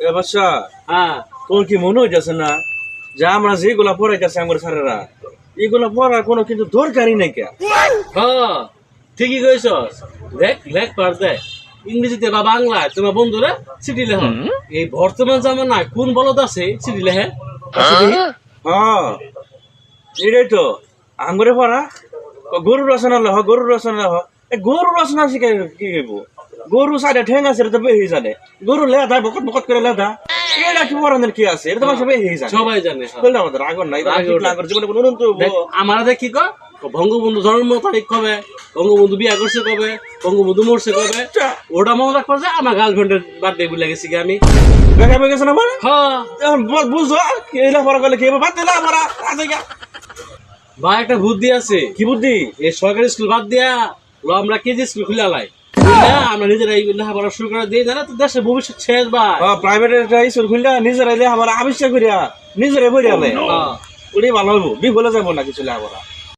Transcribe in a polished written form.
এ বাচ্চা, হ্যাঁ তোর কি মনে হইতেছে না যে আমরা যেগুলা পড়াইতেছে আমার স্যারেরা এগুলা পড়ার কোনো কিন্তু দরকারই নাই কে? হ্যাঁ ঠিকই কইছস। দেখ লেখ পার দেখ ইংরেজিতে বা বাংলায় তোমার বন্ধুরা চিঠি লেখ। এই বর্তমান জামানায় কোন বলদ আছে চিঠি লেখে? হ্যাঁ এটাই তো আঙ্গুরে পড়া গরুর রচনা লহ গরুর রচনা লহ গরুর রচনা শিখাই কি করবো? গরু সাইডে ঠেং আছে এটা তো বেহি জানে, গরু লেদা বকত বকত করে লেদা, এটা কি পড়ানোর কি আছে? এটা তো মানুষ বেহি জানে, সবাই জানে। হ্যাঁ। বললে আমাদের আগর নাই আগর জীবনে কোনো উন্নতি হবো? দেখ আমারা দেখ কি কয় বঙ্গবন্ধু জন্ম তারিখ কবে, বঙ্গবন্ধু বিয়া করছে কবে, বঙ্গবন্ধু মরছে কবে, ওটা মনে রাখবো যে আমার গার্লফ্রেন্ডের বার্থডে ভুলে গেছি কি আমি। দেখা পেয়ে গেছে না বলে হ্যাঁ বুঝো এটা পড়া করলে কি হবে? বাদ দিলে আমরা ভাই একটা বুদ্ধি আছে। কি বুদ্ধি? এই সরকারি স্কুল বাদ দিয়া আমরা কেজি স্কুল খুলে লাই, আমরা নিজেরাই লেখাপড়া শুরু করে দিই, জানা তো দেশের ভবিষ্যৎ শেষ ভাই। প্রাইভেট স্কুল খুললে নিজেরাই লেখাপড়া আবিষ্কার করিয়া নিজেরাই পড়িয়া ওটাই ভালো হইব, বিফলে যাবো না কিছু লেখাপড়া।